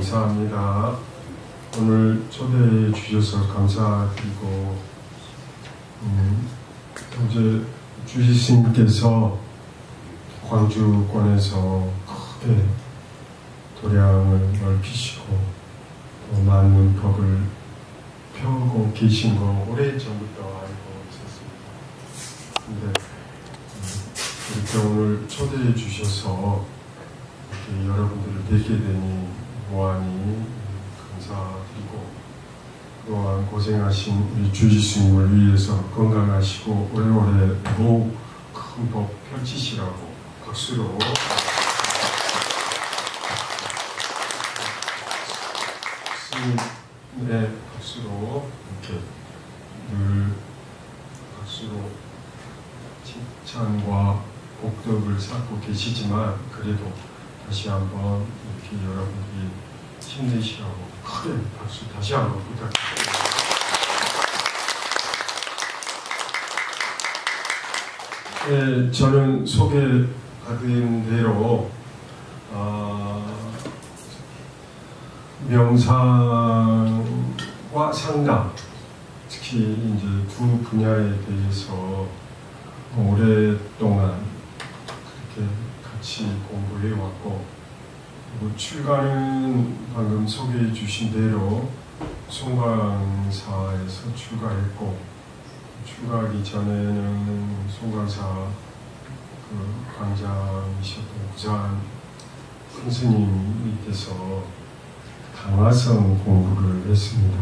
감사합니다. 오늘 초대해 주셔서 감사드리고, 어제 주지스님께서 광주권에서 크게 도량을 넓히시고 또 많은 법을 펴고 계신 거 오래전부터 알고 있었습니다. 근데 이렇게 오늘 초대해 주셔서 이렇게 여러분들을 뵙게 되니 무한히 감사드리고, 그동안 고생하신 우리 주지스님을 위해서 건강하시고 오래오래 더욱 큰 법 펼치시라고 박수로 스님의 박수로 이렇게 늘 박수로 칭찬과 복덕을 쌓고 계시지만, 그래도 다시 한번 이렇게 여러분들이 힘내시라고 크게 박수 다시 한번 부탁드립니다. 네, 저는 소개받은 대로 명상과 상담, 특히 이제 두 분야에 대해서 오랫동안 그렇게 같이 공부해 왔고, 출가는 방금 소개해 주신 대로 송광사에서 출가했고, 출가하기 전에는 송광사 그 광장이셨던 부산 큰 스님 밑에서 강화성 공부를 했습니다.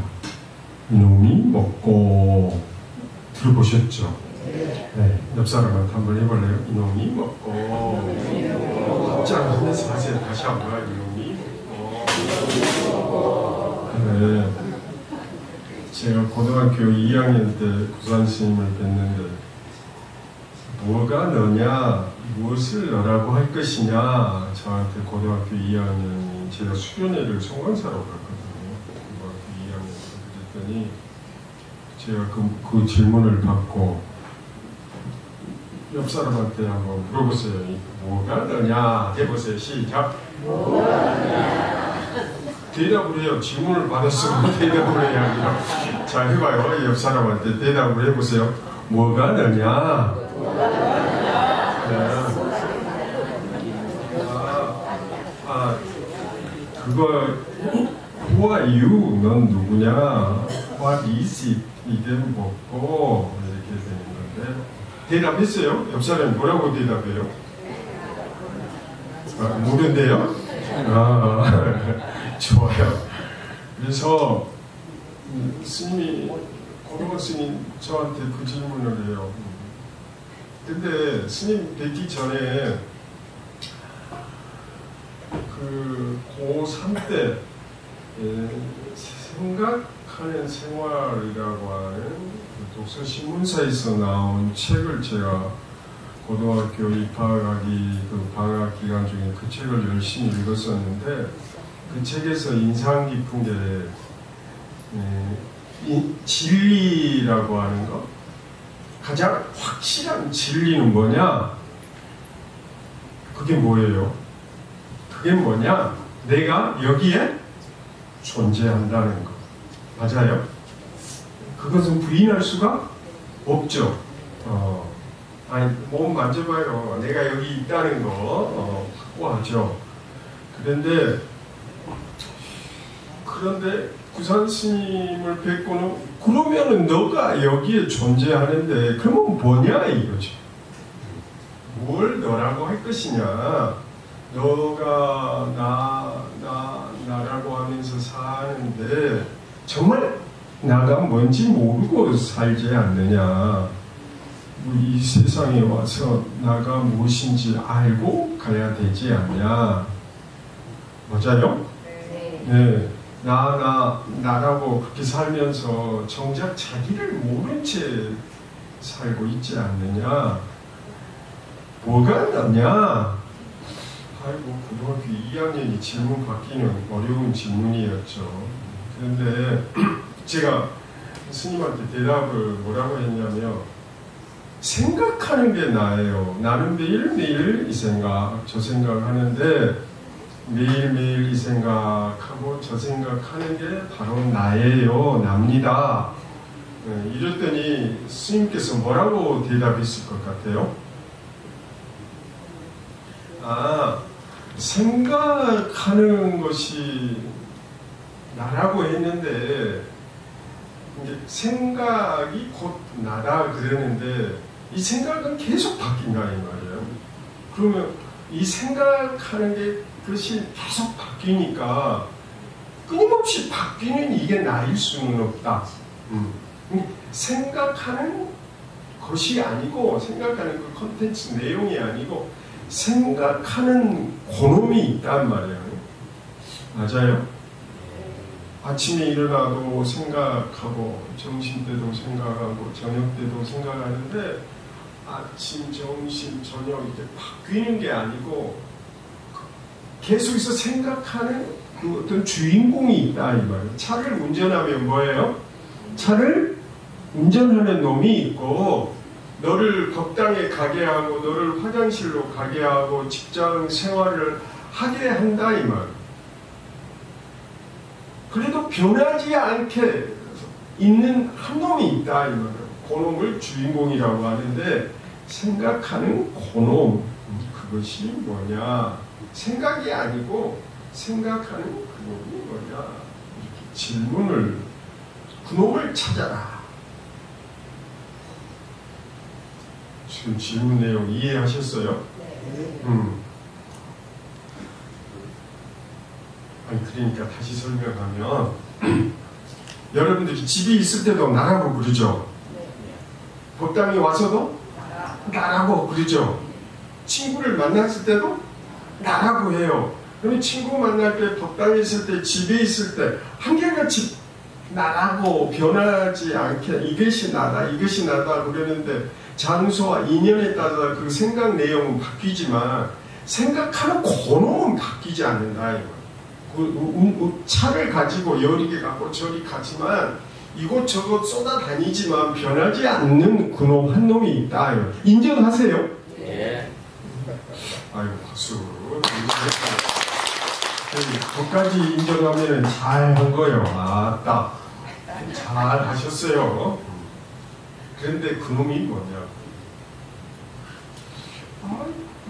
이놈이 먹고 들어보셨죠? 네, 옆 사람한테 한번 해볼래요? 이놈이 먹고 깜짝 놀라서 하세요. 다시 한번. 이놈이 먹고. 네, 제가 고등학교 2학년 때 구산 스님을 뵀는데, 뭐가 너냐, 무엇을 너라고 할 것이냐, 저한테 고등학교 2학년이, 제가 수련회를 송광사로 갔거든요. 고등학교 2학년 때 그랬더니 제가 그 질문을 받고 옆 사람한테 한번 물어보세요. 뭐가 너냐 해보세요. 시작. 뭐가 너냐. 대답을 해요. 질문을 받았으면 대답을 해야 하죠. 자, 해봐요. 옆 사람한테 대답을 해보세요. 뭐가 너냐. 네. 그거 Who are you? 넌 누구냐? What is it? 이게 뭐고? 이렇게 되는 건데, 대답했어요? 옆 사람이 뭐라고 대답해요? 모른대요? 좋아요. 그래서 스님이, 고등어 스님 저한테 그 질문을 해요. 근데 스님 뵙기 전에 그 고3 때 생각하는 생활이라고 하는 독서신문사에서 나온 책을 제가 고등학교 입학하기 그 방학 기간 중에 그 책을 열심히 읽었었는데, 그 책에서 인상 깊은 게 진리라고 하는 거, 가장 확실한 진리는 뭐냐? 그게 뭐예요? 그게 뭐냐? 내가 여기에 존재한다는 거. 맞아요? 그것은 부인할 수가 없죠. 아니, 몸 만져봐요. 내가 여기 있다는 거 확고하죠. 그런데 구산 스님을 뵙고는, 그러면은 너가 여기에 존재하는데 그러면 뭐냐 이거죠. 뭘 너라고 할 것이냐. 너가 나라고 하면서 사는데 정말 나가 뭔지 모르고 살지 않느냐. 이 세상에 와서 나가 무엇인지 알고 가야 되지 않냐. 맞아요? 네. 나라고 그렇게 살면서 정작 자기를 모른 채 살고 있지 않느냐. 뭐가 나냐. 아이고, 고등학교 2학년이 질문 받기는 어려운 질문이었죠. 그런데 제가 스님한테 대답을 뭐라고 했냐면, 생각하는 게 나예요. 나는 매일매일 이 생각, 저 생각 하는데 매일매일 이 생각하고 저 생각하는 게 바로 나예요, 납니다. 이랬더니 스님께서 뭐라고 대답했을 것 같아요? 생각하는 것이 나라고 했는데 이제 생각이 곧 나다 그러는데 이 생각은 계속 바뀐다 이 말이에요. 그러면 이 생각하는 게 그것이 계속 바뀌니까 끊임없이 바뀌는 이게 나일 수는 없다. 생각하는 것이 아니고 생각하는 그 컨텐츠 내용이 아니고 생각하는 그놈이 있단 말이에요. 맞아요? 아침에 일어나도 생각하고 점심때도 생각하고 저녁때도 생각하는데 아침, 점심, 저녁 이렇게 바뀌는 게 아니고 계속해서 생각하는 그 어떤 주인공이 있다 이 말이에요. 차를 운전하면 뭐예요? 차를 운전하는 놈이 있고 너를 법당에 가게 하고 너를 화장실로 가게 하고 직장 생활을 하게 한다 이 말. 그래도 변하지 않게 있는 한 놈이 있다 이 말이에요. 그 놈을 주인공이라고 하는데 생각하는 그 놈, 그것이 뭐냐? 생각이 아니고 생각하는 그 놈이 뭐냐? 이렇게 질문을 그 놈을 찾아라. 지금 질문 내용 이해하셨어요? 네. 아니 그러니까 다시 설명하면 여러분들이 집에 있을 때도 나라고 그러죠? 네. 법당에 와서도 나라고 그러죠? 친구를 만났을 때도 나라고 해요. 그러면 친구 만날 때, 법당에 있을 때, 집에 있을 때 한결같이 나라고 변하지 않게 이것이 나다, 이것이 나다 그러는데 장소와 인연에 따라 그 생각 내용은 바뀌지만 생각하는 그놈은 바뀌지 않는다. 차를 가지고 여리게 가고 저리 가지만 이곳저곳 쏟아다니지만 변하지 않는 그놈 한 놈이 있다. 인정하세요? 네. 아유 박수. 거기까지 인정하면 잘한 거예요. 아따 잘 하셨어요. 그런데 그놈이 뭐냐?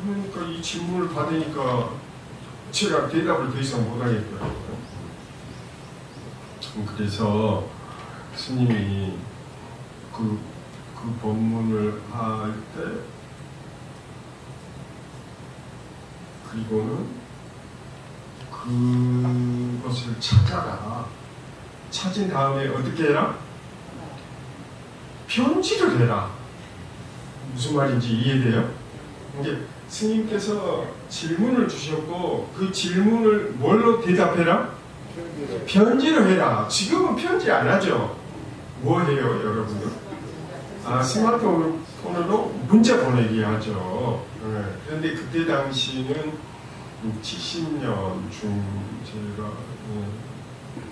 그러니까 이 질문을 받으니까 제가 대답을 더 이상 못하겠더라고요. 그래서 스님이 그 법문을 할 때 그리고는 그것을 찾아라. 찾은 다음에 어떻게 해라? 편지를 해라. 무슨 말인지 이해돼요? 이제 스님께서 질문을 주셨고 그 질문을 뭘로 대답해라? 편지로 해라. 지금은 편지 안 하죠? 뭐 해요 여러분들? 스마트폰으로 문자 보내기 하죠. 그런데 그때 당시는 70년 중 제가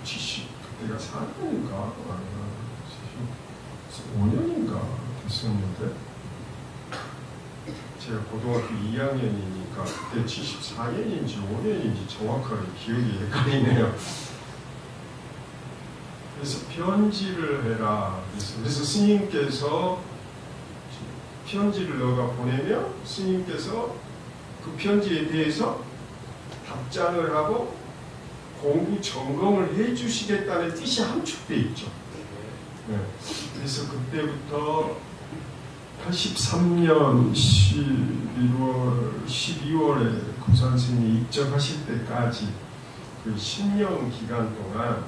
70 그때가 4년인가 5년인가 됐었는데 제가 고등학교 2학년이니까 그때 74년인지 5년인지 정확하게 기억이 헷갈리네요. 그래서 편지를 해라. 그래서 스님께서 편지를 너가 보내면 스님께서 그 편지에 대해서 답장을 하고 공부 점검을 해주시겠다는 뜻이 함축되어 있죠. 네. 그래서 그때부터 83년 12월에 구산스님이 입적하실 때까지 그 10년 기간 동안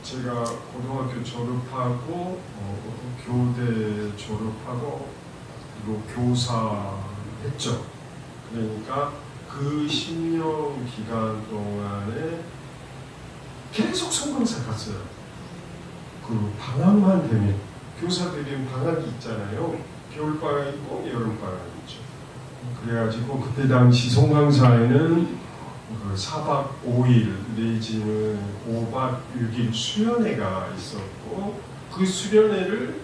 제가 고등학교 졸업하고 교대 졸업하고 그리고 교사했죠. 그러니까 그 10년 기간 동안에 계속 성강사 갔어요. 그 방학만 되면 교사들은 방학이 있잖아요. 겨울방학 있고 여름방학 있죠. 그래가지고 그때 당시 송강사에는 그 4박 5일 내지는 5박 6일 수련회가 있었고 그 수련회를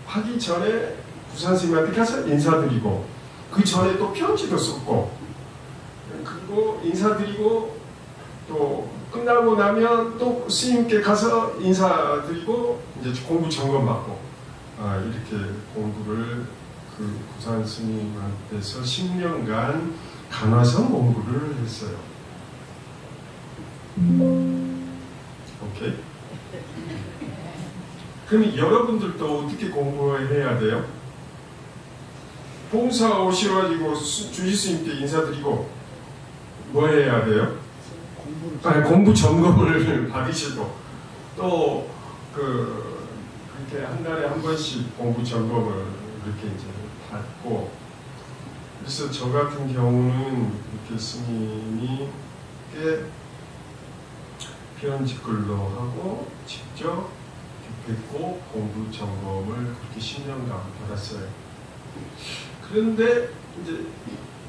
하기 전에 부산스님한테 가서 인사드리고 그 전에 또 편지도 썼고 그리고 인사드리고 또 끝나고 나면 또 스님께 가서 인사드리고 이제 공부 점검받고 이렇게 공부를 그 부산 스님한테서 10년간 간화성 공부를 했어요. 오케이? 그럼 여러분들도 어떻게 공부해야 돼요? 봉사 오셔가지고 주지스님께 인사드리고 뭐 해야 돼요? 공부 점검을 받으시고 또 그렇게 한 달에 한 번씩 공부 점검을 이렇게 이제 받고, 그래서 저 같은 경우는 이렇게 스님이 꽤 편집글도 하고 직접 뵙고 공부 점검을 그렇게 10년간 받았어요. 그런데 이제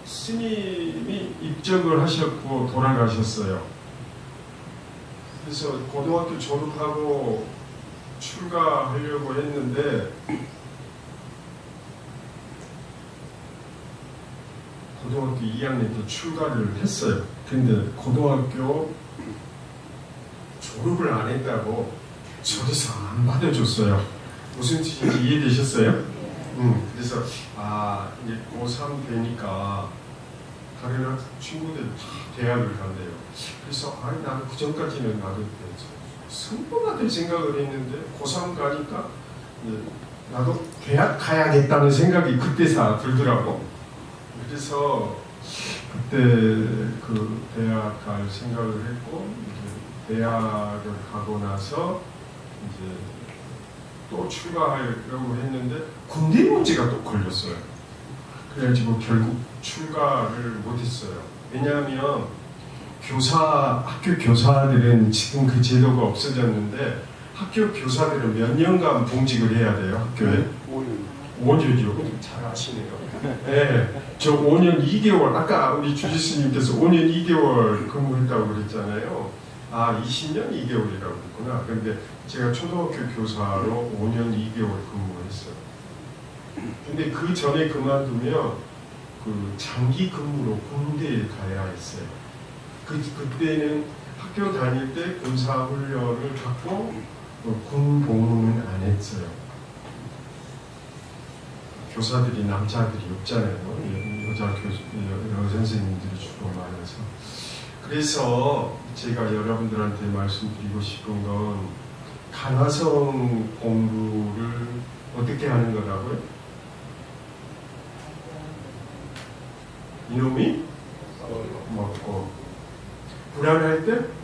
스님이 입적을 하셨고 돌아가셨어요. 그래서 고등학교 졸업하고 출가하려고 했는데 고등학교 2학년 때 출가를 했어요. 근데 고등학교 졸업을 안 했다고 절에서 안 받아줬어요. 무슨 뜻인지 이해되셨어요? 그래서 이제 고3 되니까 다른 친구들 다 대학을 간대요. 그래서 나는 그 전까지는 나도 승부가 될 생각을 했는데 고3 가니까 나도 대학 가야겠다는 생각이 그때서 들더라고. 그래서 그때 그 대학 갈 생각을 했고, 이제 대학을 가고 나서 이제 또 출가하려고 했는데 군대 문제가 또 걸렸어요. 그래가지고 결국 출가를 못했어요. 왜냐하면 학교 교사들은 지금 그 제도가 없어졌는데 학교 교사들은 몇 년간 봉직을 해야 돼요, 학교에? 5년이요. 잘 아시네요. 네, 저 5년 2개월, 아까 우리 주지스님께서 5년 2개월 근무했다고 그랬잖아요. 20년 2개월이라고 그랬구나. 근데 제가 초등학교 교사로 5년 2개월 근무했어요. 근데 그 전에 그만두면 그 장기 근무로 군대에 가야 했어요. 그때는 학교 다닐 때 군사 훈련을 받고 군 복무는 안 했어요. 교사들이 남자들이 없잖아요. 여자 선생님들이 주로 많아서. 그래서 제가 여러분들한테 말씀드리고 싶은 건 간화성 공부를 어떻게 하는 거라고요? 이놈이 먹고 불안할 때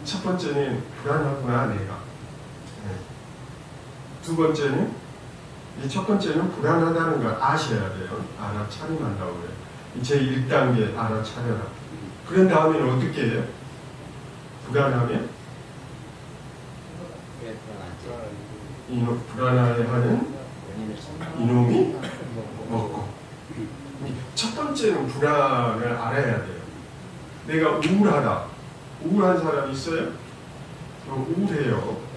첫 번째는 불안하구나 내가. 두 번째는 첫 번째는 불안하다는 걸 아셔야 돼요. 알아차림한다고 그래요. 제 1단계 알아차려라. 그런 다음에는 어떻게 해요? 불안하면 불안해하는 이놈이 먹고. 첫 번째는 불안을 알아야 돼요. 내가 우울하다. 우울한 사람 있어요? 우울해요.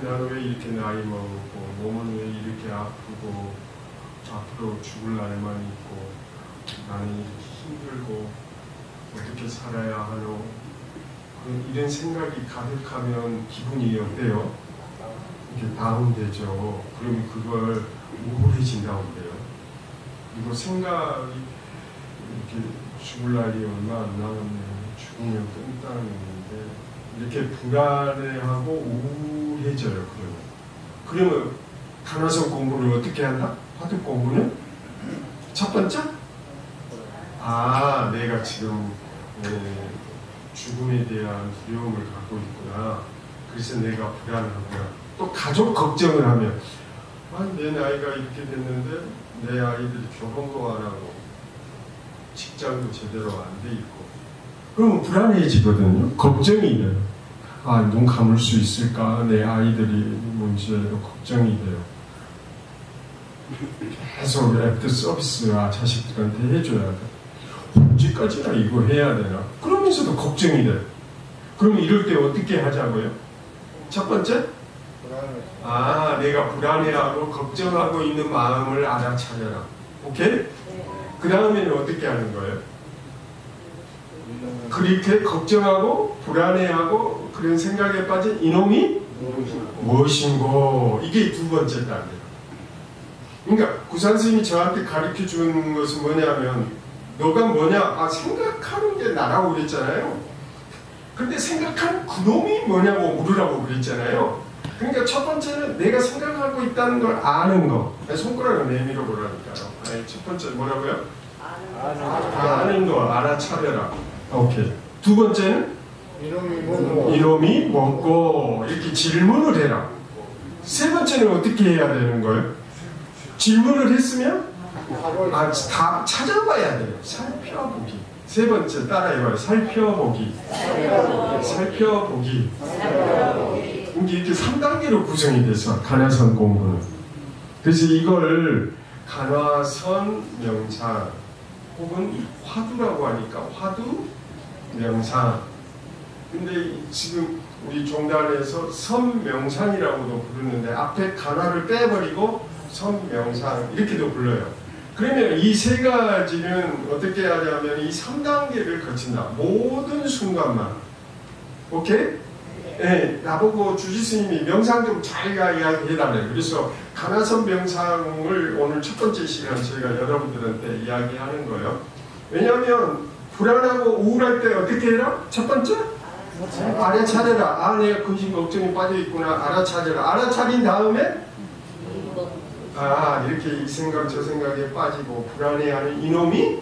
나는 왜 이렇게 나이 먹고 몸은 왜 이렇게 아프고 앞으로 죽을 날만 있고 나는 이렇게 힘들고 어떻게 살아야 하노. 이런 생각이 가득하면 기분이 어때요? 이렇게 다운되죠. 그럼 그걸 우울해진다고 그래요. 그리고 생각이 이렇게 죽을 날이 얼마 안 남았네. 죽으면 끝나는 건데 이렇게 불안해하고 우울해져요. 그러면 간화성 공부를 어떻게 한다? 화두 공부는 첫 번째? 내가 지금 죽음에 대한 두려움을 갖고 있구나. 그래서 내가 불안하구나. 또 가족 걱정을 하면 내 나이가 이렇게 됐는데 내 아이들이 결혼도 안 하고 직장도 제대로 안 돼 있고 그러면 불안해지거든요. 걱정이 돼요. 눈 감을 수 있을까? 내 아이들이 문제로 걱정이 돼요. 계속 애프터 서비스와 자식들한테 해줘야 돼. 언제까지나 이거 해야 되나? 그러면서도 걱정이 돼. 그럼 이럴 때 어떻게 하자고요? 첫 번째? 내가 불안해하고 걱정하고 있는 마음을 알아차려라. 오케이? 그 다음에는 어떻게 하는 거예요? 그렇게 걱정하고 불안해하고 그런 생각에 빠진 이놈이 무엇인고, 이게 두 번째 단계예요. 그러니까 구산 스님이 저한테 가르쳐 주는 것은 뭐냐면, 너가 뭐냐? 아, 생각하는 게 나라고 그랬잖아요. 근데 생각하는 그놈이 뭐냐고 물으라고 그랬잖아요. 그러니까 첫 번째는 내가 생각하고 있다는 걸 아는 거. 손가락을 내밀어 보라니까요. 아니, 첫 번째 뭐라고요? 아는 거 알아차려라. 오케이. 두 번째는 이놈이 뭐고, 이렇게 질문을 해라. 세 번째는 어떻게 해야 되는 거예요? 질문을 했으면 다 찾아봐야 돼요. 살펴보기. 세 번째 따라해봐요. 살펴보기. 살펴보기. 이게 3단계로 구성이 돼서 간화선 공부는. 그래서 이걸 간화선 명상 혹은 화두라고 하니까 화두 명상. 근데 지금 우리 종단에서 선명상이라고도 부르는데 앞에 간화를 빼버리고 선명상 이렇게도 불러요. 그러면 이 세 가지는 어떻게 하냐면 이 3단계를 거친다. 모든 순간만. 오케이? 네, 나보고 주지스님이 명상 좀 잘 이야기해달래요. 그래서 간화선 명상을 오늘 첫 번째 시간 저희가 여러분들한테 이야기하는 거예요. 왜냐하면 불안하고 우울할 때 어떻게 해라? 첫 번째? 알아차려라. 아, 내가 근심 걱정이 빠져있구나. 알아차려라. 알아차린 다음에 이렇게 이 생각 저 생각에 빠지고 불안해하는 이놈이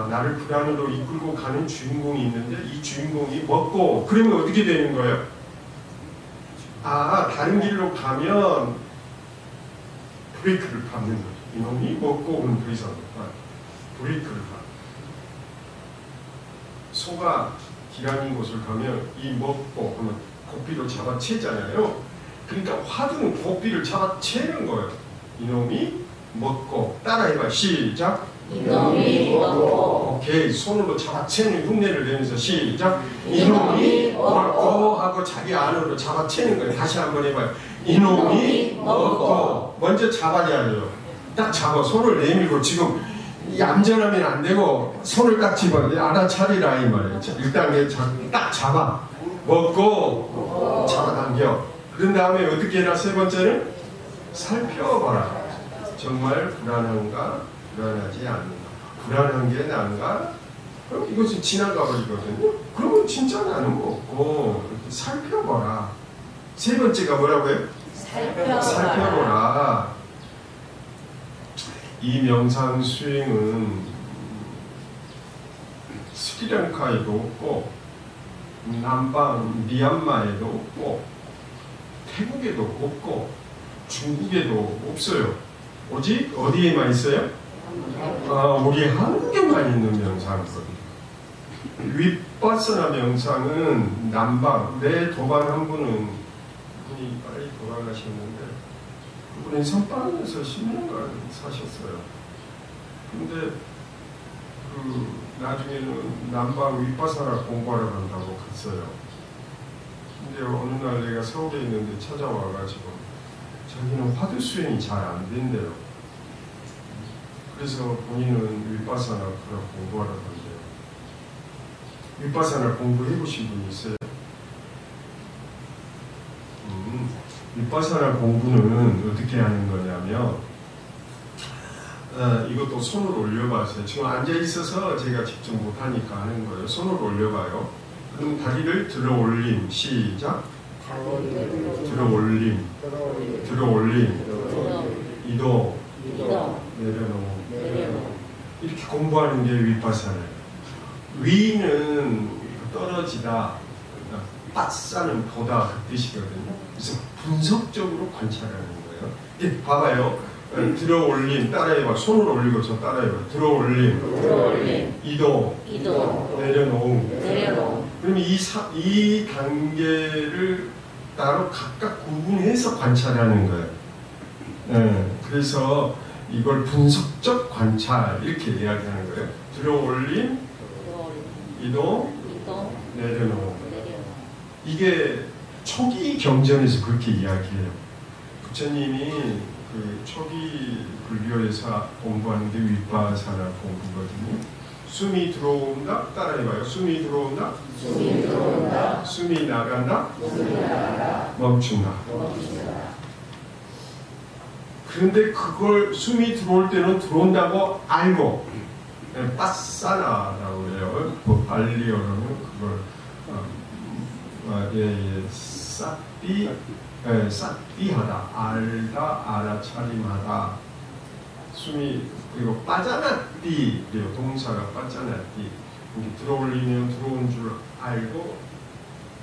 나를 불안으로 이끌고 가는 주인공이 있는데 이 주인공이 먹고, 그러면 어떻게 되는 거예요? 다른 길로 가면 브레이크를 밟는 거죠. 이놈이 먹고 오는 더 이상 브레이크를 밟는. 소가 길 아닌 곳을 가면 이 먹고 하면 고삐로 잡아채잖아요. 그러니까 화두는 고삐를 잡아채는 거예요. 이놈이 먹고. 따라해봐. 시작. 이놈이 먹고. 오케이. 손으로 잡아채는 흉내를 내면서 시작. 이놈이 먹고 하고 자기 안으로 잡아채는 거예요. 다시 한번 해봐요. 이놈이 먹고. 먼저 잡아야 돼요. 딱 잡아. 손을 내밀고. 지금 얌전하면 안 되고 손을 딱 집어. 알아차리라 이 말이에요. 1단계 딱 잡아. 먹고 잡아당겨. 그런 다음에 어떻게 해라? 세 번째는 살펴봐라. 정말 불안한가? 불안하지 않는가? 불안한 게 난가? 그럼 이것은 지나가 버리거든요. 그러면 진짜 나는 없고 살펴봐라. 세 번째가 뭐라고요? 살펴보라. 이 명상 수행은 스리랑카에도 없고 남방 미얀마에도 없고 태국에도 없고 중국에도 없어요. 오직 어디에만 있어요? 우리 한국에만 있는 명상이거든요. 윗바사나 명상은 남방, 내 도반 한 분이 빨리 돌아가셨는데 그분이 선방에서 10년간 사셨어요. 근데 나중에는 남방 윗바사나 공부하러 간다고 갔어요. 근데 어느 날 내가 서울에 있는데 찾아와가지고 자기는 화두 수행이 잘 안 된대요. 그래서 본인은 윗바사나 공부하러 간대요. 윗바사나 공부해보신 분 있어요? 윗바사나 공부는 어떻게 하는 거냐면 이것도 손을 올려봐세요. 지금 앉아있어서 제가 직접 못하니까 하는 거예요. 손을 올려봐요. 그럼 다리를 들어 올림. 시작. 들어 올림. 들어 올림. 이동. 내려놓음. 이렇게 공부하는 게 윗바사나예요. 위는 떨어지다. 빠싸는 보다 그 뜻이거든요. 그래서 분석적으로 관찰하는 거예요. 예, 봐봐요. 들어 올림. 따라해봐. 손을 올리고 저 따라해봐. 들어 올림. 이동. 내려놓음. 그러면 이 단계를 따로 각각 구분해서 관찰하는 거예요. 네, 그래서 이걸 분석적 관찰 이렇게 이야기하는 거예요. 들어 올림, 이동, 내려놓음. 이게 초기 경전에서 그렇게 이야기해요. 부처님이 그 초기 불교에서 공부하는 게 윗바사나 공부거든요. 숨이 들어온다. 따라해봐요. 숨이 들어온다. 숨이 들어온다. 숨이 나간다. 숨이 나간다. 멈춘다. 멈춘다. 그런데 그걸 숨이 들어올 때는 들어온다고 알고 빠사나라고 해요. 뭐 발리어로는 그걸 싹비하다, 알다, 알아차림하다. 숨이 그리고 빠져나띠, 그리고 동사가 빠져나띠. 들어올리면 들어온 줄 알고,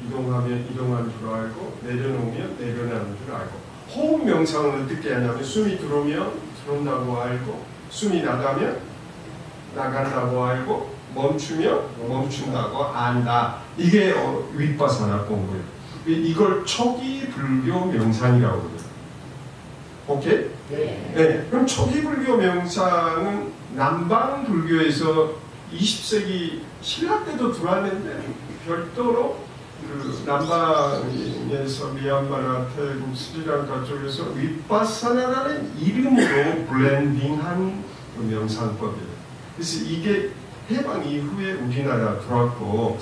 이동하면 이동한 줄 알고, 내려놓으면 내려나는 줄 알고. 호흡 명상은 어떻게 하냐면 숨이 들어오면 들어온다고 알고, 숨이 나가면 나간다고 알고, 멈추면 멈춘다고 안다. 이게 윗바사나 공부예요. 이걸 초기 불교 명상이라고 그래요. 오케이? 네. 네. 그럼 초기 불교 명상은 남방 불교에서 20세기 신라 때도 들어왔는데 별도로 그 남방에서 미얀마나 태국, 스리랑카 쪽에서 윗바사나라는 이름으로 블렌딩한 그 명상법이에요. 그래서 이게 해방 이후에 우리나라 들어왔고,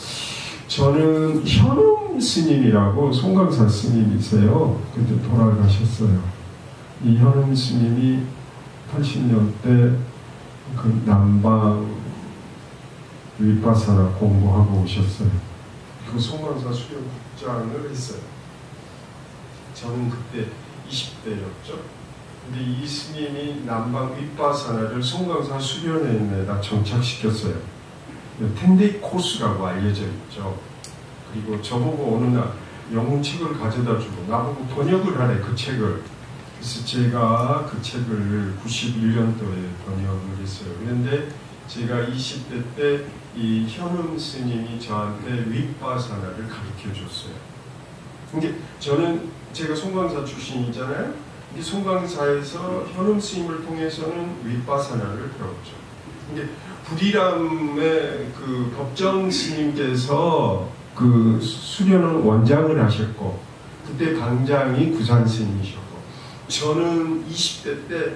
저는 현음 스님이라고 송강사 스님이세요. 그때 돌아가셨어요. 이 현음 스님이 80년대 그 남방 윗바사나 공부하고 오셨어요. 그 송강사 수련국장을 했어요. 저는 그때 20대였죠. 근데 이 스님이 남방 윗바사나를 송강사 수련회에다 정착시켰어요. 텐데이 코스라고 알려져 있죠. 그리고 저보고 어느 날 영문책을 가져다 주고 나보고 번역을 하래, 그 책을. 그래서 제가 그 책을 91년도에 번역을 했어요. 그런데 제가 20대 때 이 현음 스님이 저한테 윗바사나를 가르쳐 줬어요. 근데 저는 제가 송강사 출신이잖아요. 이 송강사에서 현음 스님을 통해서는 윗바사나를 배웠죠. 근데 부리람의 그 법정 스님께서 그 수련원 원장을 하셨고, 그때 방장이 구산 스님이셨고, 저는 20대 때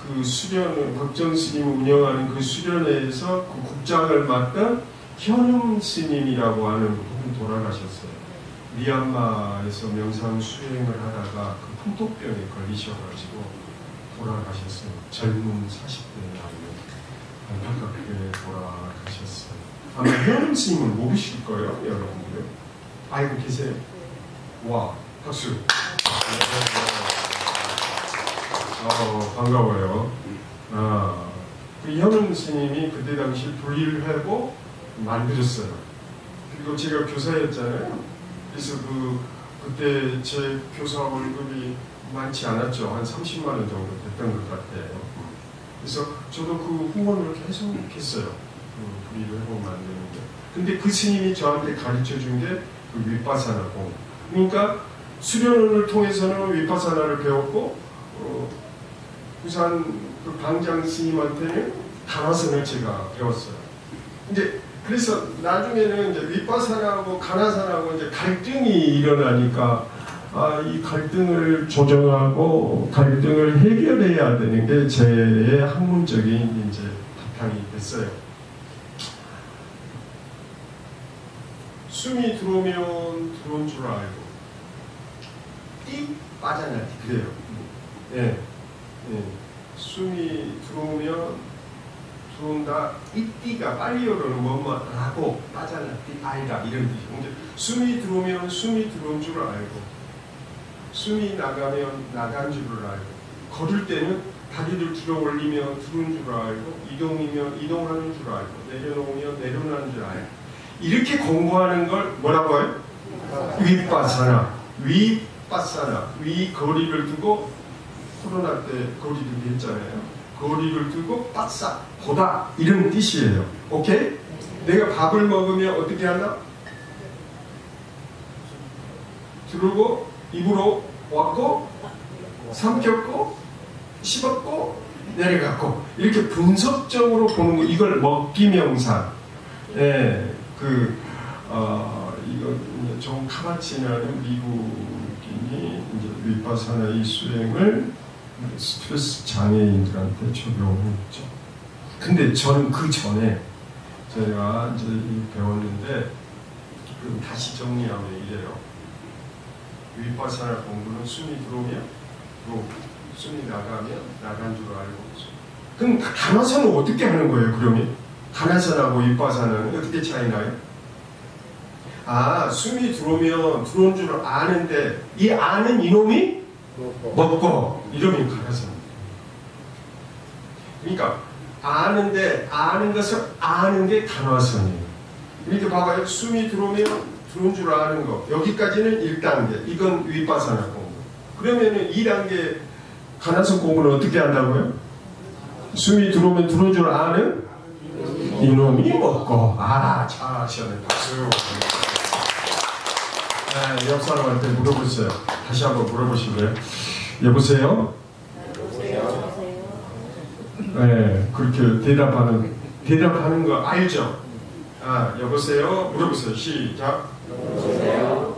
그 수련회, 법정 스님 운영하는 그 수련회에서 그 국장을 맡던 현음 스님이라고 하는 분이 돌아가셨어요. 미얀마에서 명상 수행을 하다가 그 풍토병에 걸리셔가지고 돌아가셨어요. 젊은 40대에 안타깝게 돌아가셨어요. 아마 현음 스님을 모르실 거예요, 여러분들. 알고 계세요? 와, 박수. 반가워요. 그 현음 스님이 그때 당시 불일회고 만들었어요. 그리고 제가 교사였잖아요. 그래서 그때 제 교사 월급이 많지 않았죠. 한 30만 원 정도 됐던 것 같아요. 그래서 저도 그 후원을 계속 했어요. 불일회고 만드는 게. 근데 그 스님이 저한테 가르쳐 준 게 그 윗바사나 공. 그러니까 수련원을 통해서는 윗바사나를 배웠고, 부산 그 방장 스님한테는 가나선을 제가 배웠어요. 이제 그래서 나중에는 이제 윗바사나하고 가나선하고 이제 갈등이 일어나니까 이 갈등을 조정하고 갈등을 해결해야 되는 게 제 학문적인 이제 바탕이 됐어요. 숨이 들어오면 들어온 줄 알고 띠 빠져나지 그래요. 예. 숨이 들어오면 들어온다. 이 띠가 빨리어로는 뭐뭐라고 빠져나띠 알다 이런 뜻이에요. 숨이 들어오면 숨이 들어온 줄 알고, 숨이 나가면 나간 줄을 알고, 걸을 때는 다리를 들어 올리면 들어온 줄 알고, 이동이면 이동하는 줄 알고, 내려놓으면 내려놓는 줄 알고, 이렇게 공부하는 걸 뭐라고 해요? 윗바사나. 윗바사나. 위 거리를 두고, 코로나 때 거리 두기 했잖아요. 거리를 두고 바싹 보다 이런 뜻이에요. 오케이? 내가 밥을 먹으면 어떻게 한다? 들고 입으로 왔고 삼켰고 씹었고 내려갔고 이렇게 분석적으로 보는 거. 이걸 먹기 명상. 예, 이거 존 카바치나는 미국인이 이제 윗바사나 이 수행을 스트레스 장애인들한테 적용했죠. 근데 저는 그 전에 저희가 이제 배웠는데 그럼 다시 정리하면 이래요. 윗바사나 공부는 숨이 들어오면 숨이 나가면 나간 줄 알고. 그럼 가나선은 어떻게 하는 거예요? 그러면 가나선하고 윗바사는 어떻게 차이나요? 숨이 들어오면 들어온 줄 아는데 이 아는 이놈이 먹고 이러면 가나선. 그러니까 아는데 아는 것을 아는 게 가나선이에요. 이렇게 봐봐요. 숨이 들어오면 들어온 줄 아는 거. 여기까지는 1단계. 이건 윗바사나 공부. 그러면은 2단계 가나선 공부는 어떻게 한다고요? 숨이 들어오면 들어온 줄 아는 이놈이 먹고. 잘하시네. 박수. 네, 옆 사람한테 물어보세요. 다시 한번 물어보실래요? 여보세요? 네, 그렇게 대답하는 거 알죠? 여보세요? 물어보세요. 시작. 여보세요?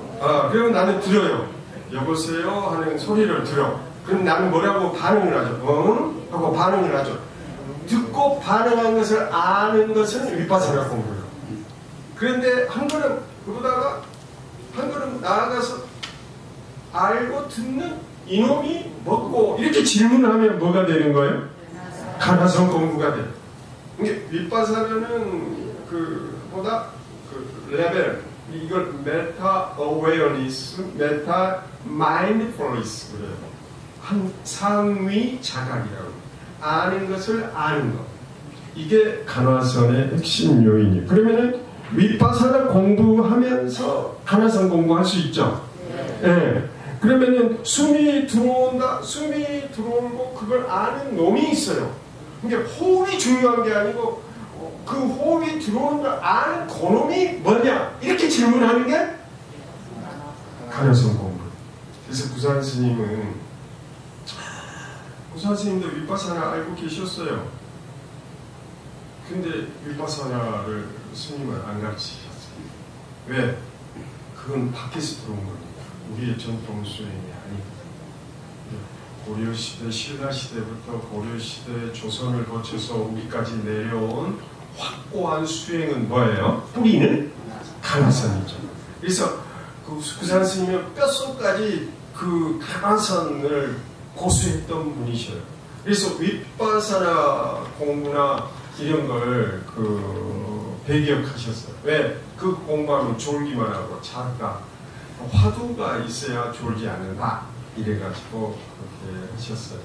그러면 나는 들어요. 여보세요? 하는 소리를 들어. 그럼 나는 뭐라고 반응을 하죠? 응? 하고 반응을 하죠. 듣고 반응한 것을 아는 것은 윗바사나 공부예요. 그런데 한 걸음 그러다가 한 걸음 나아가서 알고 듣는 이놈이 먹고 이렇게 질문하면 뭐가 되는 거예요? 가나선 공부가 돼요. 이게 윗바사는 보다 레벨 이걸 메타 어웨어니스, 메타 마인드풀니스 그래요. 한 상위 자각이라고. 아는 것을 아는 것. 이게 가나선의 핵심 요인이에요. 그러면은 윗바사나 공부하면서 가나선 공부할 수 있죠. 네. 그러면은 숨이 들어온다, 숨이 들어오고 그걸 아는 놈이 있어요. 그러니까 호흡이 중요한 게 아니고 그 호흡이 들어오는 걸 아는 그놈이 뭐냐 이렇게 질문하는 게 가나선 공부. 그래서 구산 스님도 윗바사나 알고 계셨어요. 근데 윗바사나를 스님은 안 가르치셨어요. 왜? 그건 밖에서 들어온 겁니다. 우리의 전통 수행이 아니거든요. 고려시대, 신라시대부터 고려시대, 조선을 거쳐서 우리까지 내려온 확고한 수행은 뭐예요? 뿌리는 가나선이죠. 그래서 그 구산 스님은 뼛속까지 그 가나선을 고수했던 분이셔요. 그래서 윗바사나 공부나 이런 걸 배기억하셨어요. 왜? 그 공부하면 졸기만 하고 자다. 화두가 있어야 졸지 않는다. 이래가지고 그렇게 하셨어요.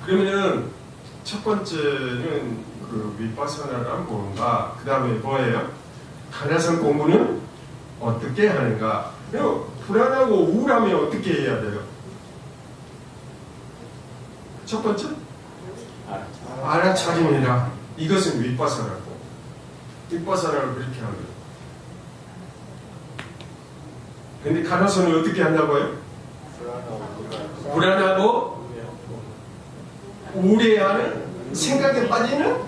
그러면은 첫 번째는 윗바사나란 뭔가, 그 다음에 뭐예요? 가나선 공부는 어떻게 하는가? 그리고 불안하고 우울하면 어떻게 해야 돼요? 첫 번째? 알아차림이라. 이것은 윗바사나고. 윗바사나를 그렇게 하는 거예요. 근데 가나선은 어떻게 한다고요? 불안하고 우울해하는 생각에 빠지는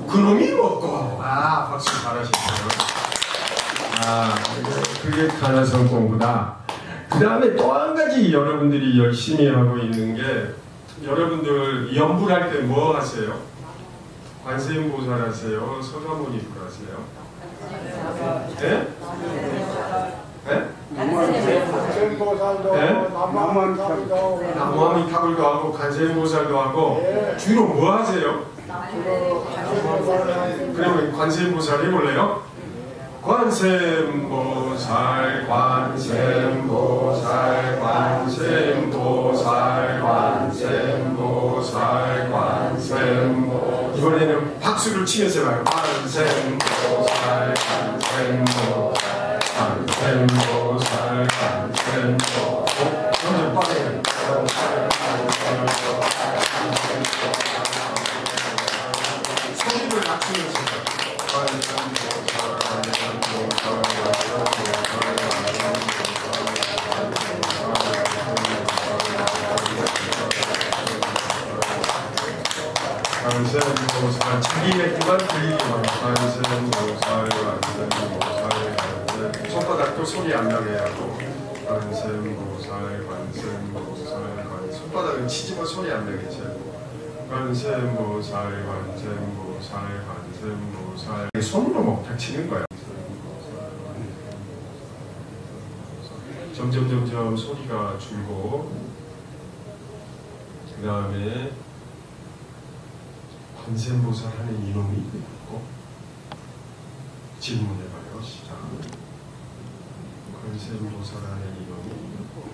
그놈이 먹고. 박수 잘하셨어요. 그게 가나선 공부다. 그 다음에 또 한 가지 여러분들이 열심히 하고 있는 게, 여러분들 연불할 때 뭐 하세요? 관세음보살 하세요? 서가모니 불 하세요? 네? 네? 남무아미타불도 하고 관세음보살도 하고. 주로 뭐 하세요? 그러면 관세음보살 해볼래요? 관세음보살, 관세음보살, 관세음보살, 관세음보살, 관세음보살. 이번에는 박수를 치면서 해봐요. 관세음보살, 관세음보살, 관세음보살, 관세음보살. 점점 빠르게. 소리를 낮추면서. 관세음보살, 자기의 귀만 들리기만. 관세음보살, 관세음보살. 손바닥도 소리 안 나게 하고. 관세음보살, 관세음보살, 손바닥은 치지만 소리 안 나게 해요. 관세음보살, 관세음보살, 관세음보살. 관세음보살 손으로 목탁 치는 거야. 점점 소리가 줄고 그 다음에 관세음보살 하는 이놈이 있고 질문해봐요. 시작. 관세음보살 하는 이놈이 있고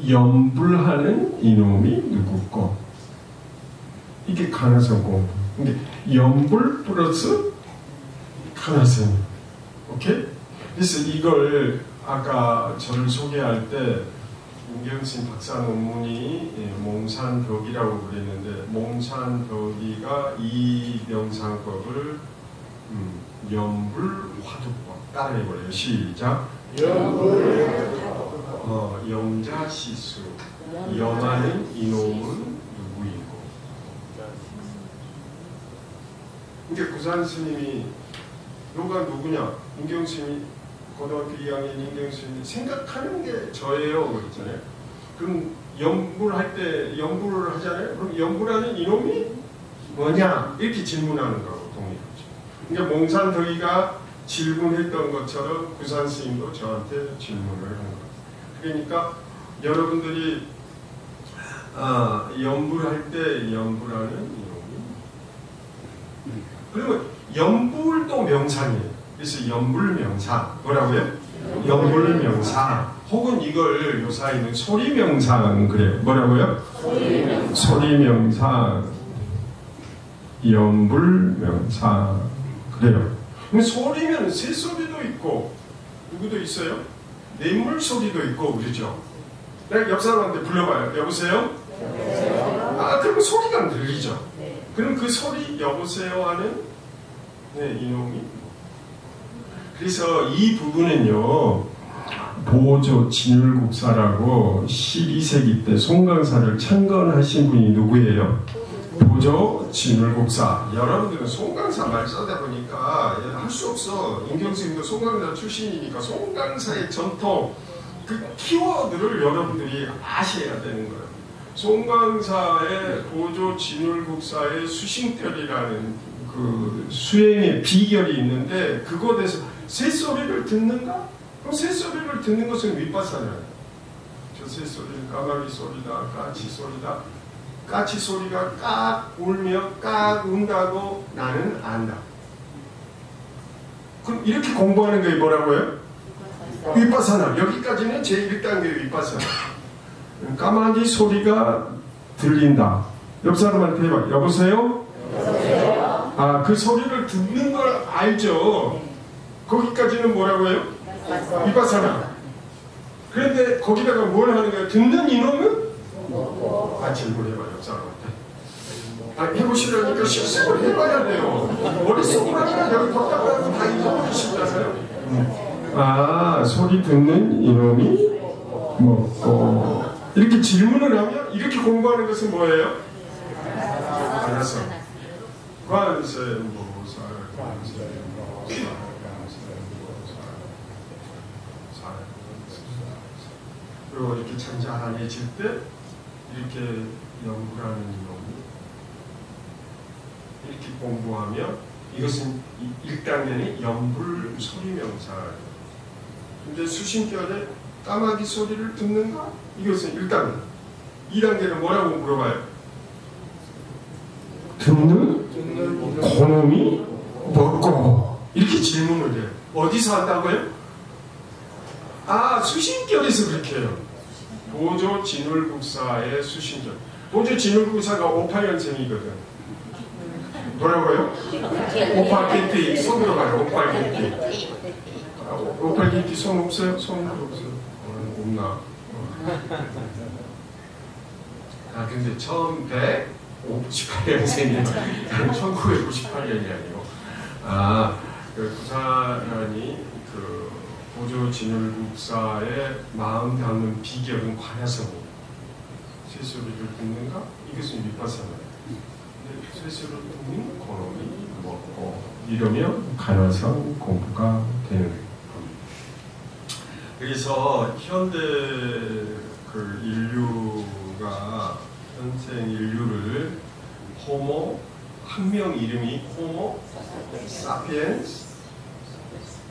염불하는 이놈이 누구고 이게 간화성공. 근데 염불 플러스 간화성. 오케이? 그래서 이걸 아까 저를 소개할 때 윤경신 박사 논문이 몽산벽이라고 그랬는데 몽산벽이가 이 명상법을 염불 화두법 따라해볼래요. 시작. 염자시수 염하는 이놈은 누구이고. 이게 구산 스님이 누가 누구냐? 인경 스님이 고등학교 2학년 인경 스님이 생각하는 게 저예요 그랬잖아요. 그럼 염불할 때 염불을 하잖아요. 그럼 염불하는 이놈이 뭐냐? 이렇게 질문하는 거하고 동일하죠. 그러니까 몽산더기가 질문했던 것처럼 구산 스님도 저한테 질문을 한 거예요. 그러니까 여러분들이 염불할 때 염불하는 이놈이 그리고 염불도 명상이에요. 그래서 염불명상 뭐라고요? 염불명상 혹은 이걸 요사이는 소리명상 그래요. 뭐라고요? 소리명상 염불명상 그래요. 근데 소리면 새소리도 있고 누구도 있어요? 냇물 소리도 있고 그러죠. 내가 옆 사람한테 불러봐요. 여보세요? 그러면 소리가 안 들리죠. 그럼 그 소리 여보세요 하는 이놈이. 그래서 이 부분은요 보조 진율국사라고 12세기 때 송강사를 창건하신 분이 누구예요? 보조 진율국사. 여러분들은 송강사 말 써다 보니까 할 수 없어. 인경스님도 송강사 출신이니까 송강사의 전통 그 키워드를 여러분들이 아셔야 되는 거예요. 송강사의 보조 진율국사의 수신결이라는 그 수행의 비결이 있는데 그곳에서 새소리를 듣는가? 그럼 새소리를 듣는 것은 윗바사잖아요. 저 새소리는 까마귀 소리다, 까치 소리다. 까치 소리가 깍 울며 깍 운다고 나는 안다. 그럼 이렇게 공부하는 게 뭐라고요? 윗바사나. 여기까지는 제1단계 윗바사나. 까마귀 소리가 들린다. 옆 사람한테 해봐. 여보세요? 그 소리를 듣는 걸 알죠. 거기까지는 뭐라고요? 윗바사나. 그런데 거기다가 뭘 하는 거예요? 듣는 이놈은? 질문해봐요. 옆 사람한테. 해보시려니까 실습을 해봐야 돼요. 머릿속으로 하면 여기 덕담하고 다 잊어버리시잖아요. 소리 듣는 이놈이 먹고. 이렇게 질문을 하면 이렇게 공부하는 것은 뭐예요? 알았어. 관세음보살, 그리고 이렇게 잔잔해질 때 이렇게 연구하는 이놈이 이렇게 공부하면 이것은 1단계는 염불 소리명사예요. 근데 수신결에 까마귀 소리를 듣는가? 이것은 1단계. 2단계는 뭐라고 물어봐요? 듣는 고놈이 뭐고? 이렇게 질문을 해요. 어디서 한다고요? 수신결에서 그렇게 해요. 보조 진울국사의 수신결. 보조 진울국사가 58년생이거든. 뭐라고요? 58개띠 손으로 가요. 58개띠. 58개띠 손 없어요? 손 없어요. 없나? 근데 1158년생이에요. 1998년이 아니고. 그 부산이 그 보조 진율국사의 마음 닿는 비결은 관야성이에요. 새소리를 듣는가? 이것은 윗바사나예요. 스스로는 고놈이 먹고 이러면 간헐성 공부가 되는 겁니다. 그래서 현대 그 인류가 현생 인류를 호모 학명 이름이 호모 사피엔스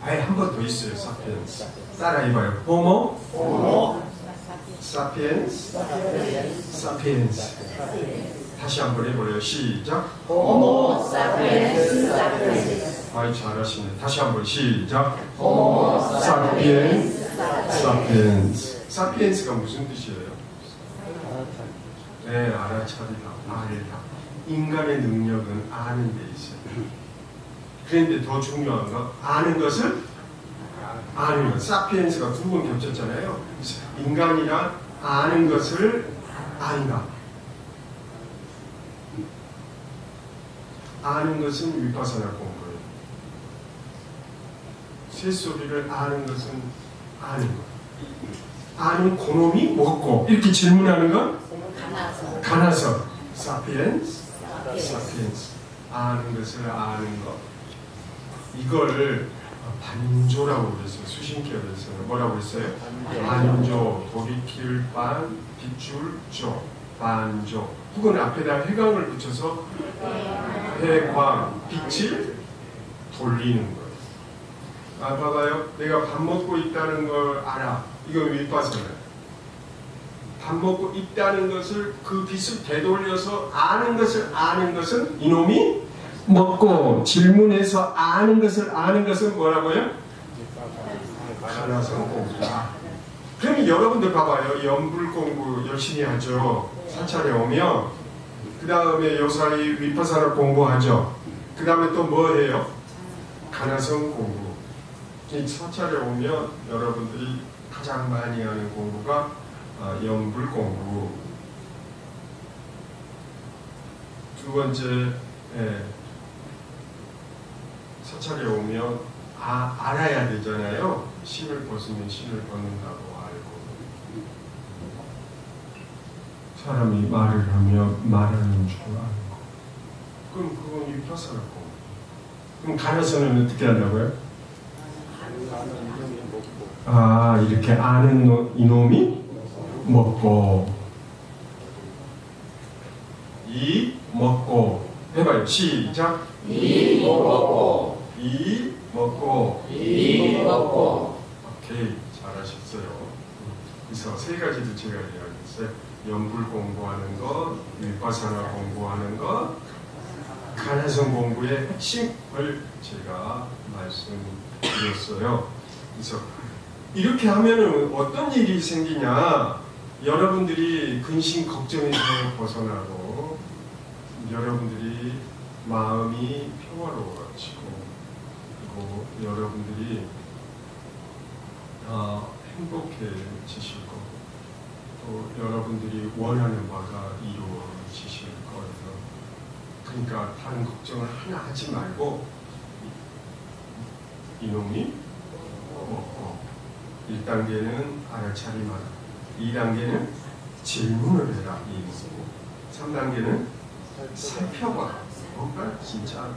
아예 한 번 더 있어요. 사피엔스 따라해봐요. 호모 사피엔스 사피엔스 다시 한번 해볼래요. 시작. 호모 사피엔스 사피엔스. 아이 잘하시네. 다시 한번 시작. 호모 사피엔스 사피엔스. 사피엔스가 무슨 뜻이에요? 네, 알아차리다, 알다. 인간의 능력은 아는 데 있어요. 그런데 더 중요한 건 아는 것을 아는 것. 사피엔스가 두 번 겹쳤잖아요. 인간이란 아는 것을 안다. 아는 것은 위파사나 공부예요. 새소리를 아는 것은 아는 것. 아는 고놈이 먹고 이렇게 질문하는 건 가나서 사피엔스 사피엔스 아는 것을 아는 것. 이걸 반조라고 그랬어요. 수신기업에서는 뭐라고 했어요? 반조, 돌이킬 반, 빗줄 조, 반조. 혹은 앞에다 해광을 붙여서 해광, 빛을 돌리는 거예요. 아, 봐봐요. 내가 밥 먹고 있다는 걸 알아. 이건 윗바사예요. 밥 먹고 있다는 것을 그 빛을 되돌려서 아는 것을 아는 것은 이놈이 먹고 질문해서 아는 것은 뭐라고요? 가나성 공부다. 그러면 여러분들 봐봐요. 연불 공부 열심히 하죠. 사찰에 오면 그 다음에 요사이 위파사나 공부하죠. 그 다음에 또 뭐 해요? 가나성 공부. 이 사찰에 오면 여러분들이 가장 많이 하는 공부가 연불 공부. 두 번째 사찰에 오면 알아야 되잖아요. 신을 벗으면 신을 벗는다고 알고 사람이 말을 하면 말하는 줄 알고 그럼 그건 위파사나 공부. 그럼 가나서는 어떻게 한다고요? 아 이렇게 아는 이놈이 먹고 이 먹고 해봐요. 시작. 이 먹고 이 먹고 이 먹고. 오케이 잘하셨어요. 그래서 세 가지도 제가 이야기했어요. 연불 공부하는 것, 위파사나 공부하는 것, 가나성 공부의 핵심을 제가 말씀드렸어요. 그래서 이렇게 하면은 어떤 일이 생기냐? 여러분들이 근심 걱정에서 벗어나고 여러분들이 마음이 평화로워지고 그리고 여러분들이 행복해지실 거고 또 여러분들이 원하는 바가 이루어지실 거예요. 그러니까 다른 걱정을 하나 하지 말고 이놈이 먹고 1단계는 알아차리마라 2단계는 질문을 해라 이놈이고 3단계는 살펴봐 뭔가 진짜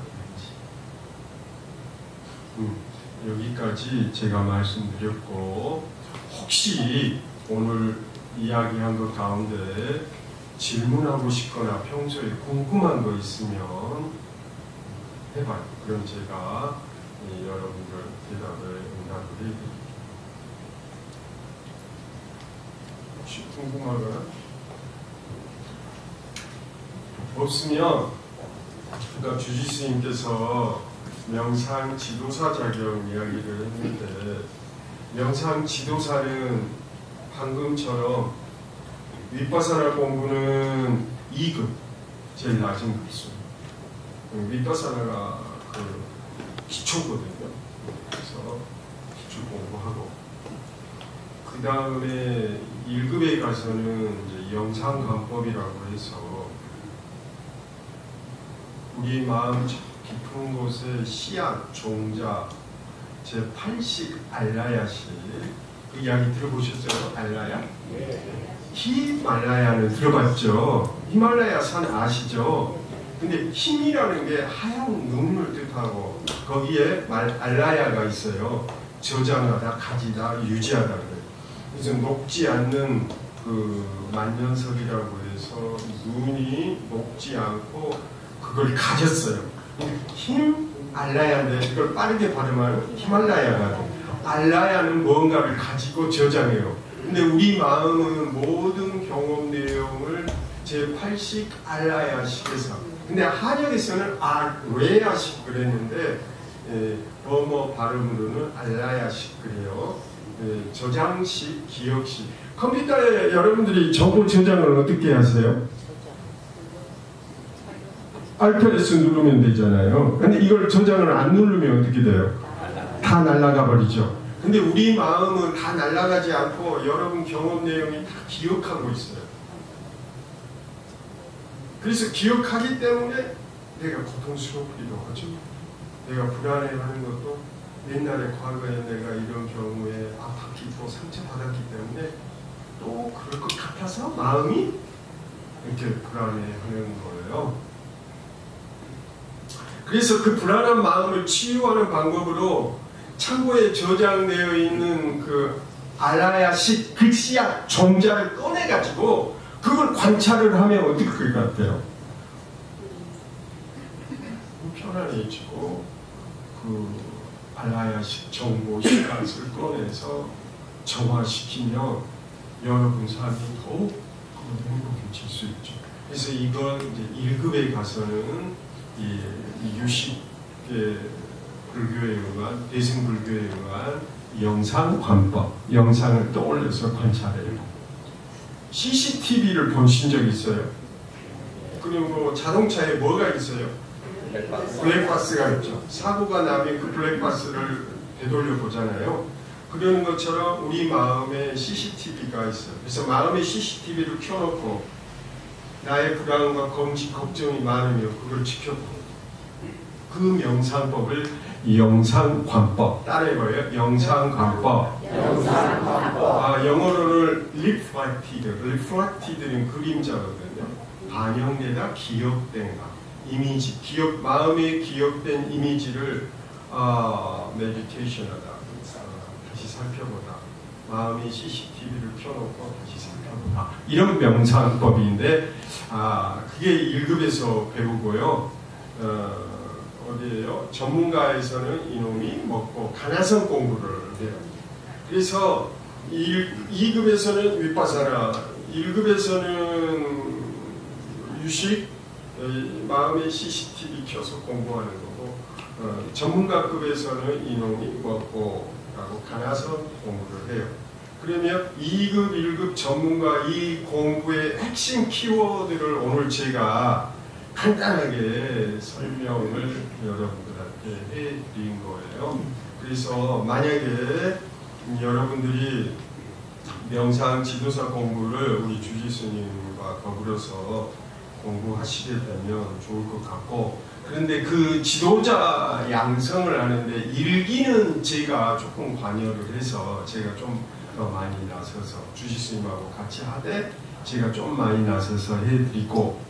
여기까지 제가 말씀드렸고 혹시 오늘 이야기한 것 가운데 질문하고 싶거나 평소에 궁금한 거 있으면 해봐요. 그럼 제가 여러분들 대답을 응답을 해드릴게요. 혹시 궁금하거나 없으면 아까 주지스님께서 명상 지도사 자격 이야기를 했는데 명상 지도사는 방금처럼 위파사나 공부는 2급 제일 낮은 급수 위파사나가 그 기초거든요. 그래서 기초 공부하고 그 다음에 1급에 가서는 이제 영상관법이라고 해서 우리 마음 깊은 곳에 씨앗, 종자, 제8식 알라야식 그 이야기 들어보셨어요? 알라야? 히말라야는 들어봤죠? 히말라야 산 아시죠? 근데 힘이라는 게 하얀 눈을 뜻하고 거기에 알라야가 있어요. 저장하다, 가지다, 유지하다 그래요. 그래서 녹지 않는 그 만년설이라고 해서 눈이 녹지 않고 그걸 가졌어요. 힘 알라야인데 이걸 빠르게 발음하면 히말라야가 돼. 알라야는 뭔가를 가지고 저장해요. 근데 우리 마음은 모든 경험 내용을 제8식 알라야식에서, 근데 한역에서는 아레야식 그랬는데 버머 발음으로는 알라야식 그래요. 저장식, 기억식. 컴퓨터에 여러분들이 정보 저장을 어떻게 하세요? 알파벳 누르면 되잖아요. 근데 이걸 저장을 안 누르면 어떻게 돼요? 다 날아가 버리죠. 근데 우리 마음은 다 날아가지 않고 여러분 경험 내용이 다 기억하고 있어요. 그래서 기억하기 때문에 내가 고통스럽기도 하죠. 내가 불안해하는 것도 옛날에 과거에 내가 이런 경우에 아팠기 또 상처받았기 때문에 또 그럴 것 같아서 마음이 이렇게 불안해하는 거예요. 그래서 그 불안한 마음을 치유하는 방법으로 창고에 저장되어 있는 그 알라야식 글씨야 종자를 꺼내가지고 그걸 관찰을 하면 어떻게 될 것 같아요? 편안해지고 그 알라야식 정보 시간을 꺼내서 정화시키면 여러분 삶이 더욱 행복해질 수 있죠. 그래서 이건 이제 1급에 가서는 이 유식 불교에 의한 대승 불교에 의한 영상 관법, 영상을 떠올려서 관찰해요. CCTV를 보신 적 있어요? 그리고 자동차에 뭐가 있어요? 블랙박스가 있죠. 사고가 나면 그 블랙박스를 되돌려 보잖아요. 그러는 것처럼 우리 마음에 CCTV가 있어요. 그래서 마음에 CCTV를 켜놓고 나의 불안과 걱정이 많으면 그걸 지켜보고 그 명상법을 영상관법 따라해봐요. 영상관법. 영어로는 reflected는 그림자거든요. 반영되다, 기억된다. 이미지, 마음에 기억된 이미지를 메디테이션하다, 다시 살펴보다. 마음의 CCTV를 켜놓고 다시 살펴보다. 이런 명상법인데 그게 1급에서 배우고요. 어디에요? 전문가에서는 이놈이 먹고 가나성 공부를 해요. 그래서 2급에서는 윗바사나, 1급에서는 유식, 마음의 CCTV 켜서 공부하는 거고, 전문가급에서는 이놈이 먹고 라고 가나성 공부를 해요. 그러면 2급, 1급 전문가 이 공부의 핵심 키워드를 오늘 제가 간단하게 설명을 여러분들한테 해드린 거예요. 그래서 만약에 여러분들이 명상 지도사 공부를 우리 주지스님과 더불어서 공부하시게 되면 좋을 것 같고, 그런데 그 지도자 양성을 하는데 일기는 제가 조금 관여를 해서 제가 좀 더 많이 나서서 주지스님하고 같이 하되 제가 좀 많이 나서서 해드리고,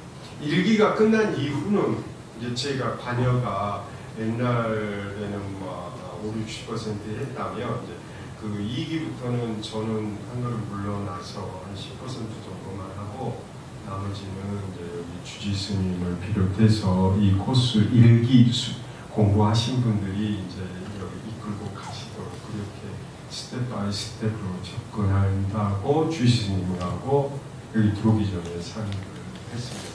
일기가 끝난 이후는 이제 제가 관여가 옛날에는 50, 60% 했다면 이제 그 2기부터는 저는 한글을 물러나서 한 10% 정도만 하고 나머지는 이제 여기 주지스님을 비롯해서 이 코스 1기 공부하신 분들이 이제 여기 이끌고 가시도록 그렇게 스텝 바이 스텝으로 접근한다고 주지스님하고 여기 들어오기 전에 상의를 했습니다.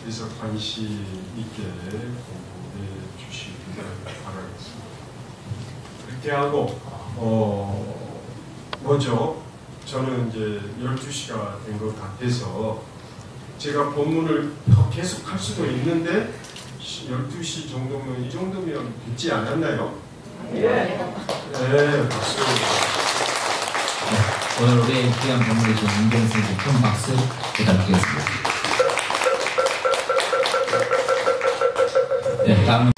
그래서 관심 있게 공부해 주시기를 바라겠습니다. 그렇게 하고 먼저 저는 이제 12시가 된 것 같아서 제가 본문을 더 계속 할 수도 있는데 12시 정도면 이 정도면 됐지 않았나요? 네. 박수. 네, 오늘 우리 귀한 본문에 준 임경 선생님 큰 박수 부탁드리겠습니다. 네, 다음.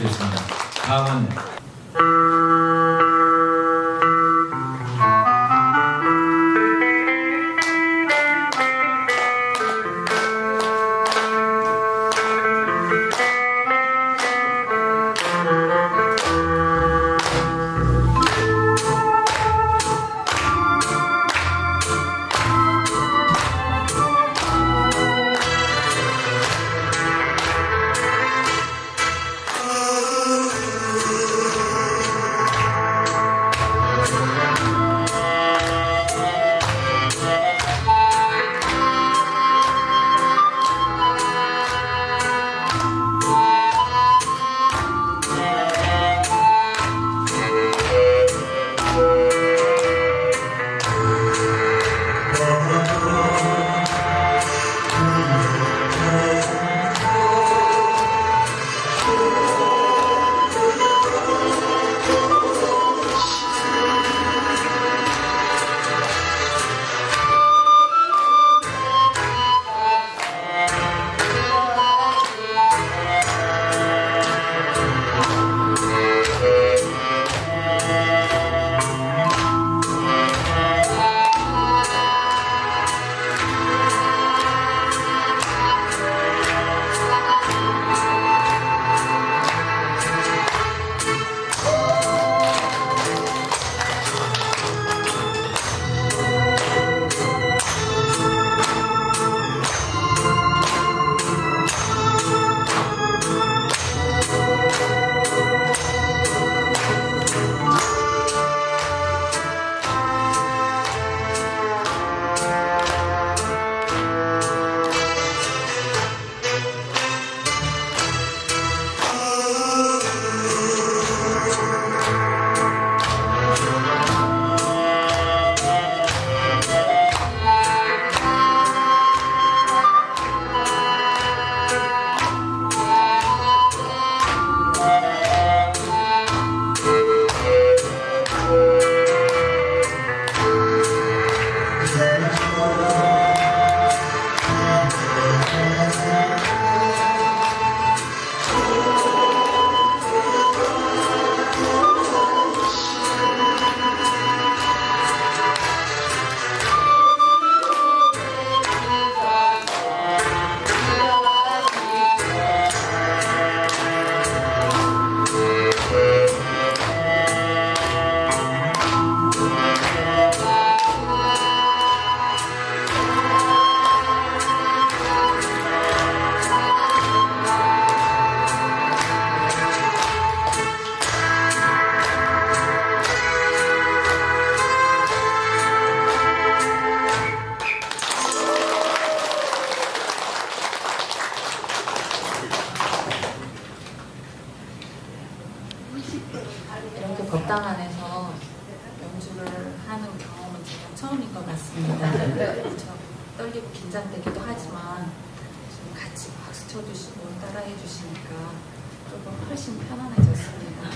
기도했습니다. 다음 안내. 이렇게 법당 안에서 연주를 하는 경험은 제가 처음인 것 같습니다. 그렇죠. 떨리고 긴장되기도 하지만 좀 같이 박수 쳐주시고 따라해 주시니까 조금 훨씬 편안해졌습니다.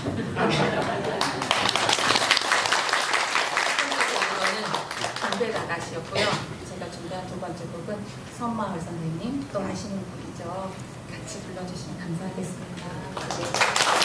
선곡으로는 담배 아가씨였고요. 제가 준비한 두 번째 곡은 선마을 선생님, 또 아시는 곡이죠. 같이 불러주시면 감사하겠습니다.